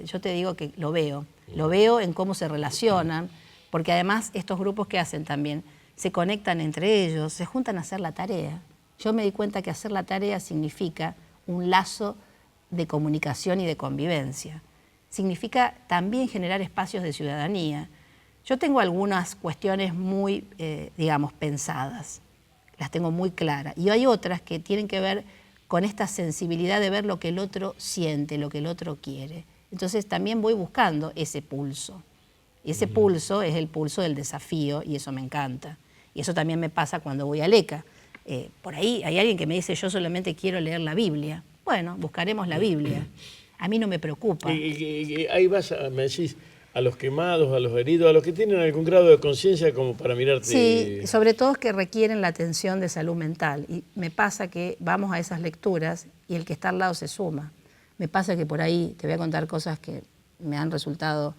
Yo te digo que lo veo. Lo veo en cómo se relacionan, porque además estos grupos que hacen también se conectan entre ellos, se juntan a hacer la tarea. Yo me di cuenta que hacer la tarea significa un lazo de comunicación y de convivencia. Significa también generar espacios de ciudadanía. Yo tengo algunas cuestiones muy, digamos, pensadas. Las tengo muy claras. Y hay otras que tienen que ver con esta sensibilidad de ver lo que el otro siente, lo que el otro quiere. Entonces también voy buscando ese pulso. Y ese pulso es el pulso del desafío y eso me encanta. Y eso también me pasa cuando voy a ECA. Por ahí hay alguien que me dice, yo solamente quiero leer la Biblia. Bueno, buscaremos la Biblia. A mí no me preocupa. Y ahí vas, me decís, a los quemados, a los heridos, a los que tienen algún grado de conciencia como para mirarte. Sí, sobre todo que requieren la atención de salud mental. Y me pasa que vamos a esas lecturas y el que está al lado se suma. Me pasa que por ahí te voy a contar cosas que me han resultado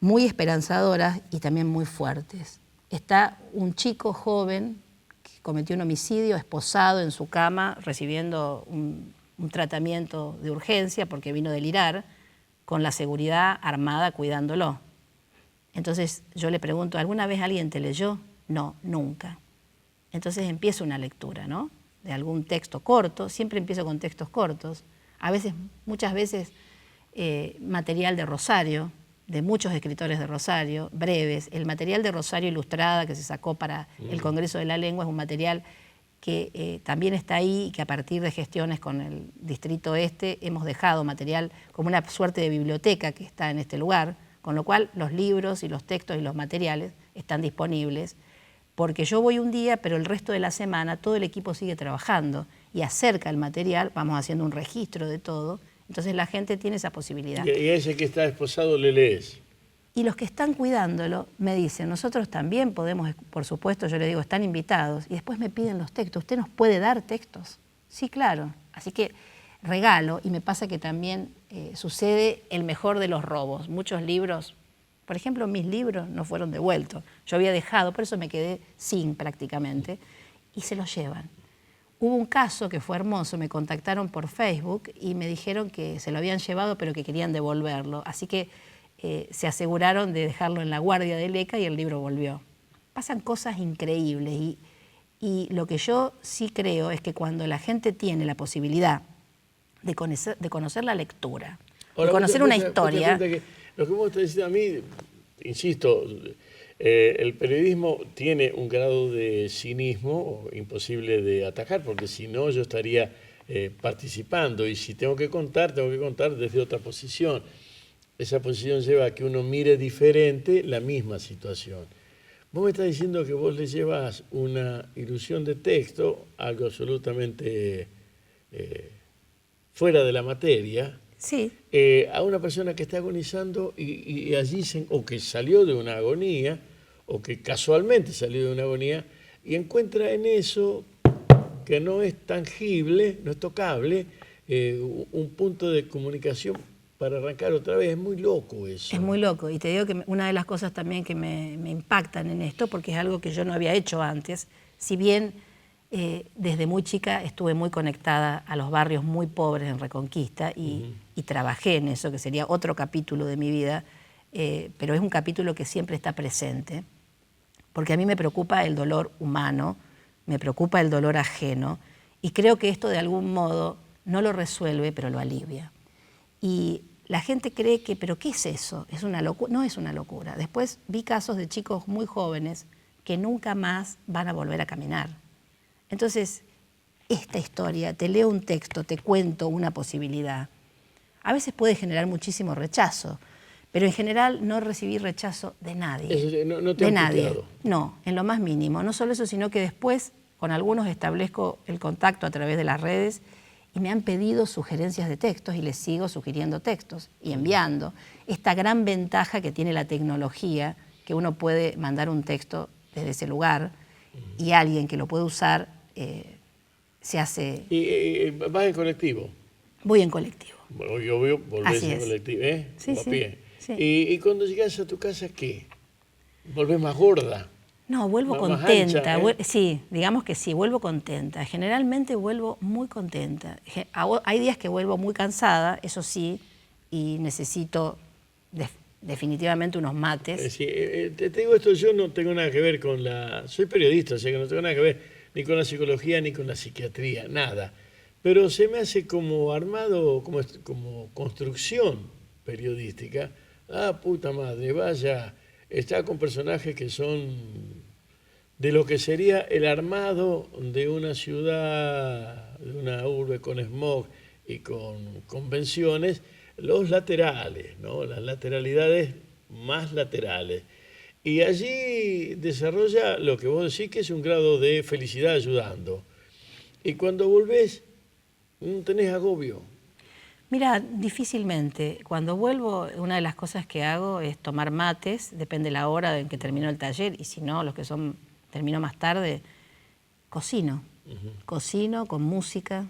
muy esperanzadoras y también muy fuertes. Está un chico joven que cometió un homicidio, esposado en su cama, recibiendo un tratamiento de urgencia porque vino a delirar, con la seguridad armada cuidándolo. Entonces yo le pregunto, ¿alguna vez alguien te leyó? No, nunca. Entonces empiezo una lectura, ¿no? De algún texto corto, siempre empiezo con textos cortos, a veces, muchas veces material de Rosario, de muchos escritores de Rosario, breves. El material de Rosario Ilustrada que se sacó para el Congreso de la Lengua es un material que también está ahí y que a partir de gestiones con el Distrito Este hemos dejado material como una suerte de biblioteca que está en este lugar, con lo cual los libros y los textos y los materiales están disponibles, porque yo voy un día, pero el resto de la semana todo el equipo sigue trabajando y acerca el material, vamos haciendo un registro de todo, entonces la gente tiene esa posibilidad. Y a ese que está esposado le lees. Y los que están cuidándolo me dicen, nosotros también podemos, por supuesto, yo le digo, están invitados, y después me piden los textos, ¿usted nos puede dar textos? Sí, claro. Así que regalo, y me pasa que también sucede el mejor de los robos. Muchos libros, por ejemplo, mis libros no fueron devueltos. Yo había dejado, por eso me quedé sin prácticamente, y se los llevan. Hubo un caso que fue hermoso, me contactaron por Facebook y me dijeron que se lo habían llevado, pero que querían devolverlo. Así que se aseguraron de dejarlo en la guardia del ECA y el libro volvió. Pasan cosas increíbles y lo que yo sí creo es que cuando la gente tiene la posibilidad de conocer la lectura, ahora, de conocer una historia... Lo que vos estás diciendo a mí, insisto, el periodismo tiene un grado de cinismo imposible de atacar, porque si no yo estaría participando y si tengo que contar desde otra posición. Esa posición lleva a que uno mire diferente la misma situación. Vos me estás diciendo que vos le llevas una ilusión de texto, algo absolutamente fuera de la materia, Sí. A una persona que está agonizando y allí o que salió de una agonía, o que casualmente salió de una agonía, y encuentra en eso, que no es tangible, no es tocable, un punto de comunicación para arrancar otra vez. Es muy loco eso. Es muy loco. Y te digo que una de las cosas también que me impactan en esto, porque es algo que yo no había hecho antes, si bien desde muy chica estuve muy conectada a los barrios muy pobres en Reconquista y trabajé en eso, que sería otro capítulo de mi vida, pero es un capítulo que siempre está presente, porque a mí me preocupa el dolor humano, me preocupa el dolor ajeno, y creo que esto de algún modo no lo resuelve, pero lo alivia. Y la gente cree que, ¿pero qué es eso? ¿Es una locura? No es una locura. Después vi casos de chicos muy jóvenes que nunca más van a volver a caminar. Entonces, esta historia, te leo un texto, te cuento una posibilidad, a veces puede generar muchísimo rechazo, pero en general no recibí rechazo de nadie. No te de han nadie. puteado. No, en lo más mínimo. No solo eso, sino que después con algunos establezco el contacto a través de las redes y me han pedido sugerencias de textos y les sigo sugiriendo textos y enviando. Esta gran ventaja que tiene la tecnología, que uno puede mandar un texto desde ese lugar y alguien que lo puede usar se hace... ¿Y vas en colectivo? Voy en colectivo. Bueno, yo volvés Así en es. colectivo, ¿eh? Sí, O a sí, pie. sí. ¿Y cuando llegas a tu casa, qué? ¿Volvés más gorda? No, vuelvo Más contenta. ancha, ¿eh? Sí, digamos que sí, vuelvo contenta. Generalmente vuelvo muy contenta. Hay días que vuelvo muy cansada, eso sí, y necesito definitivamente unos mates. Sí, te digo esto, yo no tengo nada que ver con la... Soy periodista, o sea que no tengo nada que ver ni con la psicología ni con la psiquiatría, nada. Pero se me hace como armado, como construcción periodística. Ah, puta madre, vaya, está con personajes que son de lo que sería el armado de una ciudad, de una urbe con smog y con convenciones, los laterales, ¿no? Las lateralidades más laterales. Y allí desarrolla lo que vos decís que es un grado de felicidad ayudando. Y cuando volvés, no tenés agobio. Mira, difícilmente. Cuando vuelvo, una de las cosas que hago es tomar mates, depende de la hora en que termino el taller, y si no, los que son termino más tarde, cocino. Cocino con música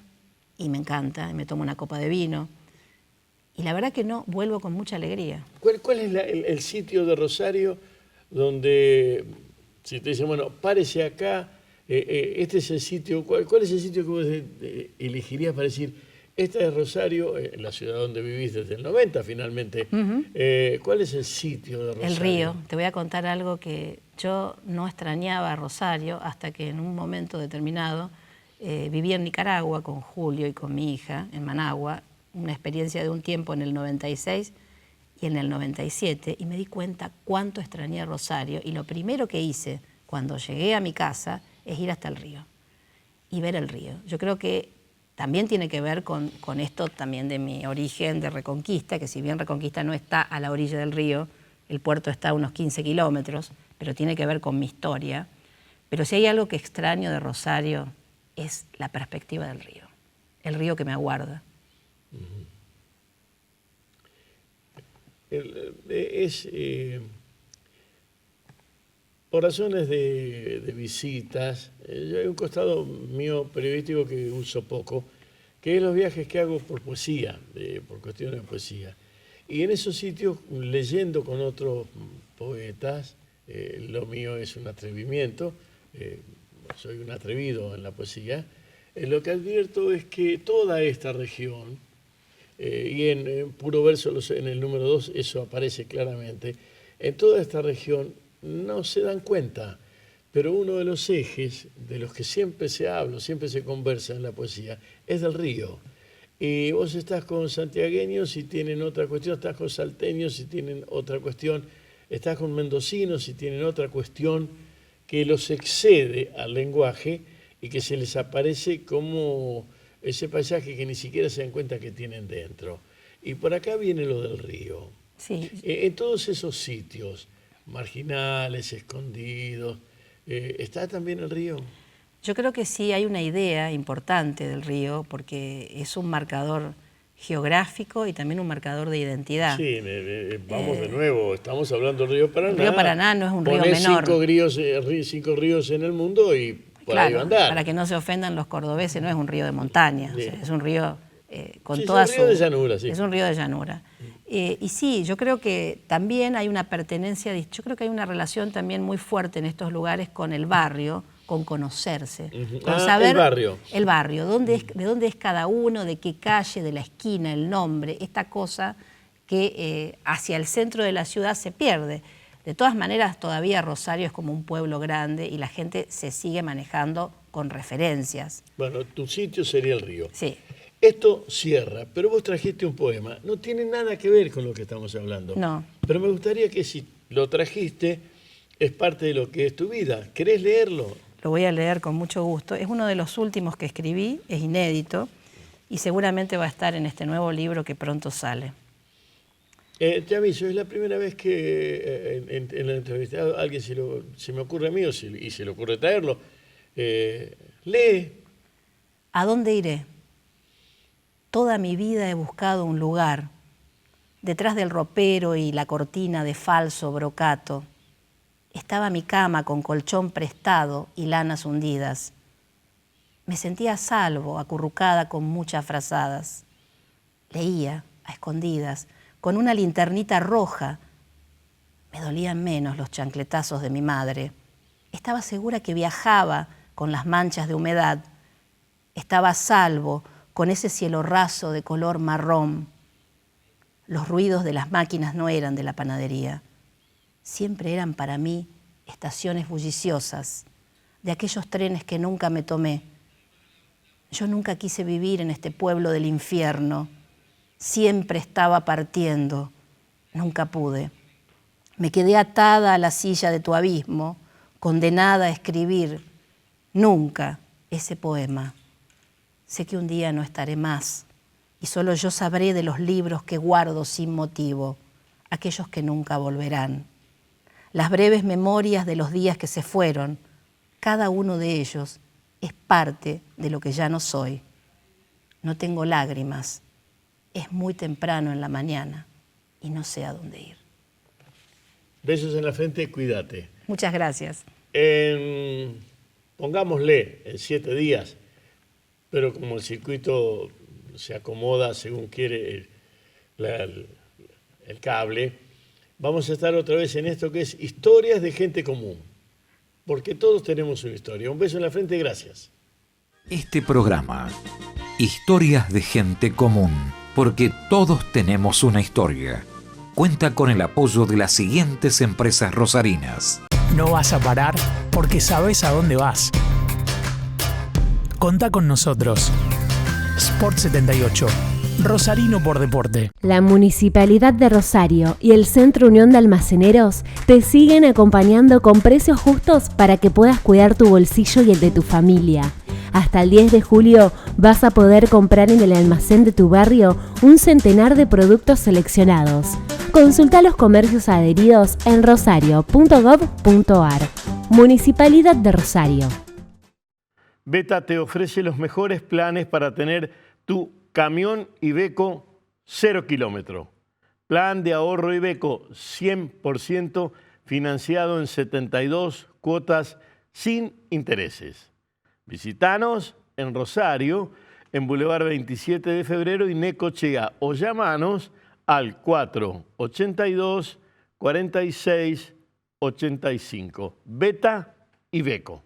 y me encanta, y me tomo una copa de vino. Y la verdad que no, vuelvo con mucha alegría. ¿Cuál es el sitio de Rosario donde, si te dicen, bueno, párese acá, este es el sitio, ¿cuál es el sitio que vos elegirías para decir, esta es Rosario, la ciudad donde vivís desde el 90 finalmente? ¿Cuál es el sitio de Rosario? El río. Te voy a contar algo que yo no extrañaba a Rosario hasta que en un momento determinado viví en Nicaragua con Julio y con mi hija, en Managua, una experiencia de un tiempo en el 96 y en el 97, y me di cuenta cuánto extrañé a Rosario, y lo primero que hice cuando llegué a mi casa es ir hasta el río y ver el río. Yo creo que también tiene que ver con esto también de mi origen de Reconquista, que si bien Reconquista no está a la orilla del río, el puerto está a unos 15 kilómetros, pero tiene que ver con mi historia. Pero si hay algo que extraño de Rosario es la perspectiva del río, el río que me aguarda. Por razones de visitas, yo hay un costado mío periodístico que uso poco, que es los viajes que hago por poesía, por cuestiones de poesía. Y en esos sitios, leyendo con otros poetas, lo mío es un atrevimiento, soy un atrevido en la poesía, lo que advierto es que toda esta región, y en Puro Verso, en el número 2, eso aparece claramente, en toda esta región no se dan cuenta, pero uno de los ejes de los que siempre se habla, siempre se conversa en la poesía, es del río. Y vos estás con santiagueños y tienen otra cuestión, estás con salteños y tienen otra cuestión, estás con mendocinos y tienen otra cuestión que los excede al lenguaje y que se les aparece como ese paisaje que ni siquiera se dan cuenta que tienen dentro. Y por acá viene lo del río. Sí. En todos esos sitios marginales, escondidos, ¿está también el río? Yo creo que sí hay una idea importante del río, porque es un marcador geográfico y también un marcador de identidad. Sí, vamos de nuevo, estamos hablando del río Paraná. El río Paraná no es un río menor. 5 ríos en el mundo y por ahí va a andar. Para que no se ofendan los cordobeses, no es un río de montaña, sí. O sea, es un río con sí, toda es un río de llanura, sí. Es un río de llanura. Y sí, yo creo que también hay una pertenencia, yo creo que hay una relación también muy fuerte en estos lugares con el barrio, con conocerse, con saber el barrio. El barrio, de dónde es cada uno, de qué calle, de la esquina, el nombre, esta cosa que hacia el centro de la ciudad se pierde. De todas maneras, todavía Rosario es como un pueblo grande y la gente se sigue manejando con referencias. Bueno, tu sitio sería el río. Sí. Esto cierra, pero vos trajiste un poema. No tiene nada que ver con lo que estamos hablando. No. Pero me gustaría que si lo trajiste, es parte de lo que es tu vida. ¿Querés leerlo? Lo voy a leer con mucho gusto. Es uno de los últimos que escribí, es inédito y seguramente va a estar en este nuevo libro que pronto sale. Te aviso, es la primera vez que en la entrevista alguien se me ocurre a mí y se le ocurre traerlo. Lee. ¿A dónde iré? Toda mi vida he buscado un lugar, detrás del ropero y la cortina de falso brocato. Estaba mi cama con colchón prestado y lanas hundidas. Me sentía a salvo, acurrucada con muchas frazadas. Leía, a escondidas, con una linternita roja. Me dolían menos los chancletazos de mi madre. Estaba segura que viajaba con las manchas de humedad. Estaba a salvo con ese cielo raso de color marrón. Los ruidos de las máquinas no eran de la panadería. Siempre eran para mí estaciones bulliciosas, de aquellos trenes que nunca me tomé. Yo nunca quise vivir en este pueblo del infierno. Siempre estaba partiendo. Nunca pude. Me quedé atada a la silla de tu abismo, condenada a escribir nunca ese poema. Sé que un día no estaré más y solo yo sabré de los libros que guardo sin motivo, aquellos que nunca volverán. Las breves memorias de los días que se fueron, cada uno de ellos es parte de lo que ya no soy. No tengo lágrimas, es muy temprano en la mañana y no sé a dónde ir. Besos en la frente, cuídate. Muchas gracias. Pongámosle en 7 días, pero como el circuito se acomoda según quiere el cable, vamos a estar otra vez en esto que es historias de gente común, porque todos tenemos una historia. Un beso en la frente, gracias. Este programa, Historias de Gente Común, porque todos tenemos una historia, cuenta con el apoyo de las siguientes empresas rosarinas. No vas a parar porque sabes a dónde vas. Contá con nosotros. Sport 78. Rosarino por deporte. La Municipalidad de Rosario y el Centro Unión de Almaceneros te siguen acompañando con precios justos para que puedas cuidar tu bolsillo y el de tu familia. Hasta el 10 de julio vas a poder comprar en el almacén de tu barrio un centenar de productos seleccionados. Consulta los comercios adheridos en rosario.gov.ar. Municipalidad de Rosario. Beta te ofrece los mejores planes para tener tu camión Iveco 0 kilómetro. Plan de ahorro Iveco 100% financiado en 72 cuotas sin intereses. Visítanos en Rosario, en Boulevard 27 de Febrero y Necochea, o llamanos al 482 46 85. Beta Iveco.